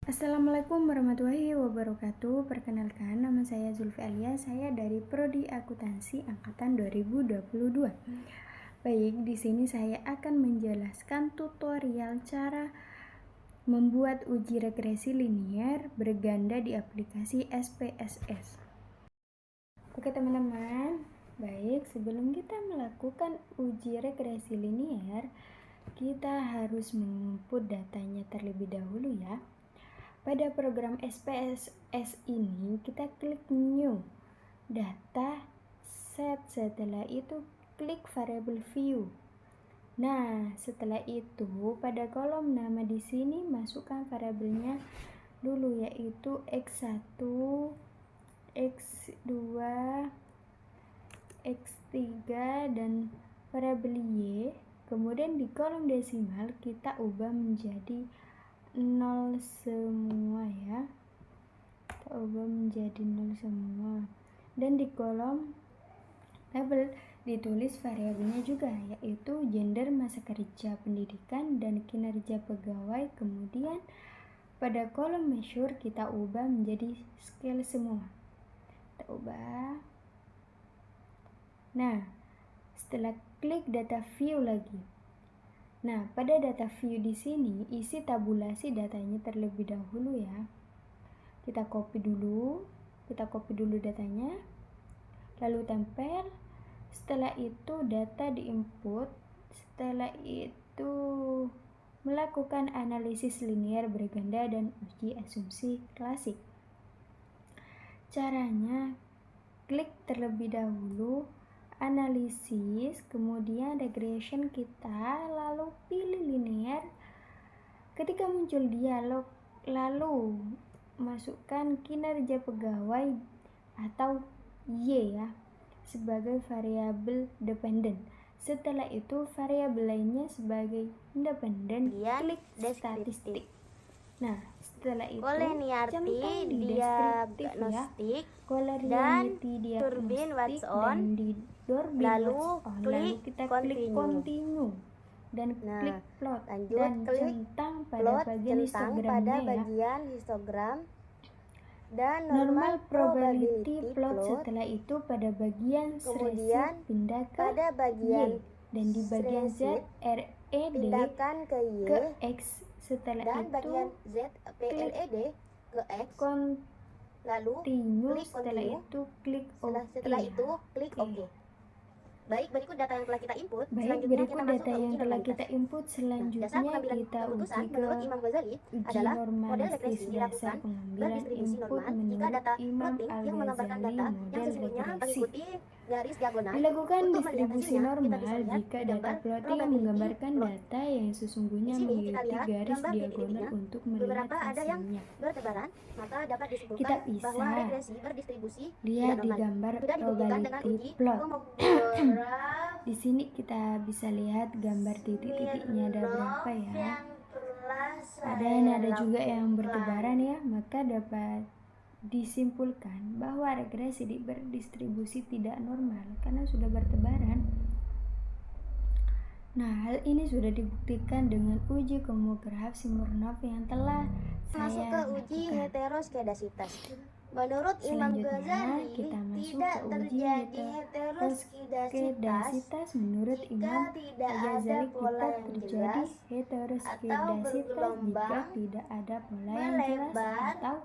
Assalamualaikum warahmatullahi wabarakatuh. Perkenalkan, nama saya Zulfi Alia. Saya dari Prodi Akuntansi angkatan 2022. Baik, di sini saya akan menjelaskan tutorial cara membuat uji regresi linier berganda di aplikasi SPSS. Oke teman-teman, baik, sebelum kita melakukan uji regresi linier, kita harus menginput datanya terlebih dahulu ya. Pada program SPSS ini kita klik New Data Set, setelah itu klik Variable View. Nah, setelah itu pada kolom nama di sini masukkan variabelnya dulu, yaitu X1, X2, X3 dan variabel Y. Kemudian di kolom desimal kita ubah menjadi 0 semua ya, kita ubah menjadi 0 semua, dan di kolom label ditulis variabelnya juga, yaitu gender, masa kerja, pendidikan, dan kinerja pegawai. Kemudian pada kolom measure kita ubah menjadi scale semua, kita ubah. Nah, setelah klik data view lagi. Nah, pada data view di sini isi tabulasi datanya terlebih dahulu ya. Kita copy dulu datanya, lalu tempel. Setelah itu data diinput. Setelah itu melakukan analisis linier berganda dan uji asumsi klasik. Caranya, klik terlebih dahulu analisis, kemudian regression kita, lalu pilih linear. Ketika muncul dialog, lalu masukkan kinerja pegawai atau Y ya sebagai variabel dependen. Setelah itu variabel lainnya sebagai independen, klik statistik. Nah, setelah itu centang di deskriptif ya, collinearity diagnostik, dan di Dolby Watch On. Lalu kita klik continue dan klik plot, dan centang pada bagian histogramnya ya, dan normal probability plot. Setelah itu pada bagian threshold pindah ke Y, dan di bagian Z RED ke X. Setelah itu klik continue, setelah itu klik OK. Baik, berikut data yang telah kita input. Selanjutnya kita uji ke uji normalistis dasar pengambilan input menurut Imam Al-Ghazali model regresi. Dilakukan distribusi normal jika data plotting menggambarkan data yang sesungguhnya memiliki garis diagonal untuk melihat hasilnya. Kita bisa lihat di gambar probability plot. Di sini kita bisa lihat gambar titik-titiknya ada berapa ya. Ada juga yang bertebaran ya, maka dapat disimpulkan bahwa regresi berdistribusi tidak normal karena sudah bertebaran. Nah, hal ini sudah dibuktikan dengan uji homograf Smirnov yang telah masuk ke uji heteroskedasitas. Menurut Imam Ghazali, tidak terjadi heteroskedasitas menurut Imam Ghazali pola kita terjadi heteroskedasitas jika tidak ada pola yang jelas atau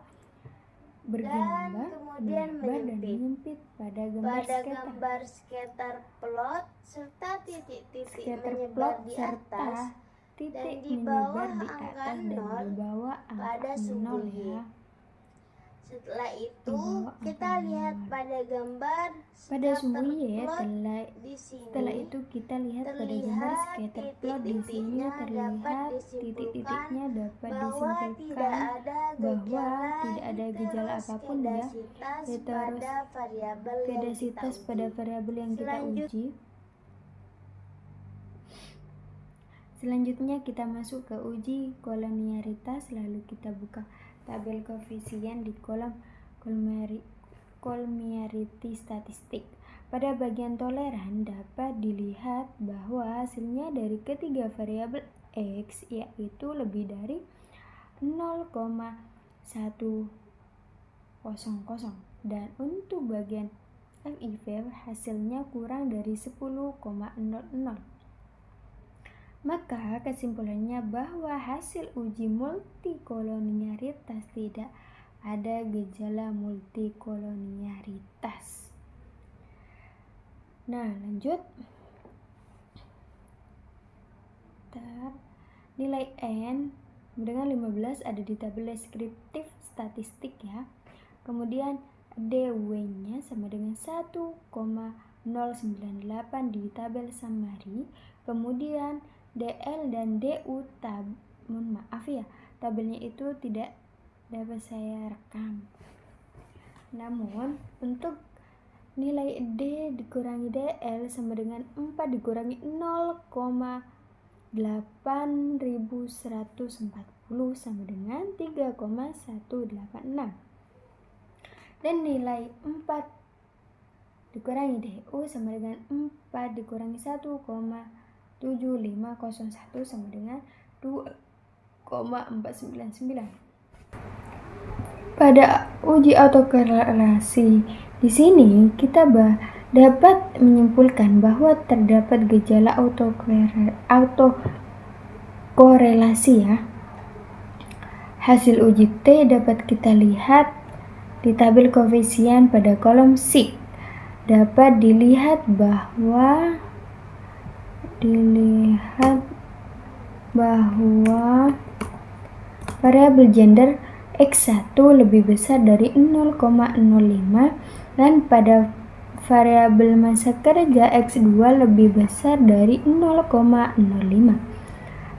bergambar dan menyempit pada gambar scatter plot serta titik-titik scatter menyebar plot di serta atas titik di bawah menyebar di angka atas dan nol di bawah pada angka sumbu 0 ya. Setelah itu kita lihat pada gambar pada sumbu Y. di sini. Setelah itu kita lihat pada gambar scatter plot di sini terlihat titik-titiknya dapat disimpulkan bahwa tidak ada gejala apapun ya heteroskedasitas pada variabel yang kita uji. Selanjutnya kita masuk ke uji kolonialitas, lalu kita buka tabel koefisien di kolom collinearity statistik. Pada bagian toleran dapat dilihat bahwa hasilnya dari ketiga variabel X yaitu lebih dari 0,5 dan untuk bagian FIV hasilnya kurang dari 10,00. Maka kesimpulannya bahwa hasil uji multikolonialitas tidak ada gejala multikolonialitas. Nah, lanjut. Nilai N dengan 15 ada di tabel deskriptif statistik ya. Kemudian DW-nya sama dengan 1,098 di tabel summary. Kemudian DL dan DU tabelnya itu tidak dapat saya rekam. Namun untuk nilai D dikurangi DL sama dengan 4 dikurangi 0,8140 sama dengan 3,186. Dan nilai 4 dikurangi DU sama dengan 4 dikurangi 1,7501 sama dengan 2,499. Pada uji autokorelasi di sini kita dapat menyimpulkan bahwa terdapat gejala autokorelasi ya. Hasil uji T dapat kita lihat di tabel koefisien pada kolom C. Dapat dilihat bahwa variabel gender X1 lebih besar dari 0,05 dan pada variabel masa kerja X2 lebih besar dari 0,05.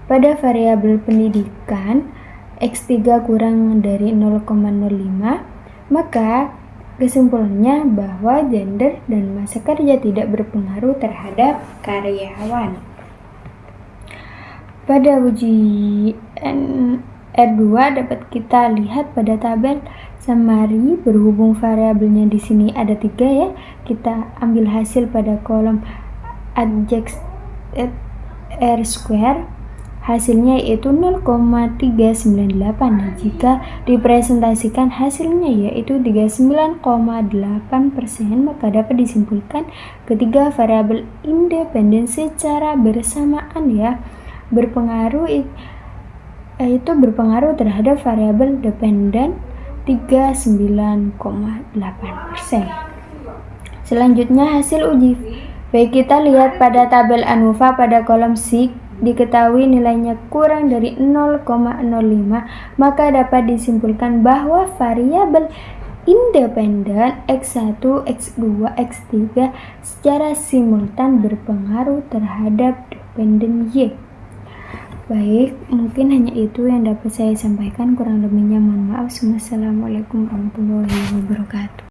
Pada variabel pendidikan X3 kurang dari 0,05. Maka kesimpulannya bahwa gender dan masa kerja tidak berpengaruh terhadap karyawan. Pada uji R2 dapat kita lihat pada tabel summary berhubung variabelnya di sini ada 3 ya. Kita ambil hasil pada kolom adjust R2. Hasilnya yaitu 0,398. Nah, jika dipresentasikan hasilnya yaitu 39,8%, maka dapat disimpulkan ketiga variabel independen secara bersamaan ya berpengaruh terhadap variabel dependen 39,8%. Selanjutnya hasil uji V kita lihat pada tabel ANUVA pada kolom C. Diketahui nilainya kurang dari 0,05, maka dapat disimpulkan bahwa variabel independen X1, X2, X3 secara simultan berpengaruh terhadap dependen Y. Baik, mungkin hanya itu yang dapat saya sampaikan, kurang lebihnya mohon maaf. Wassalamualaikum warahmatullahi wabarakatuh.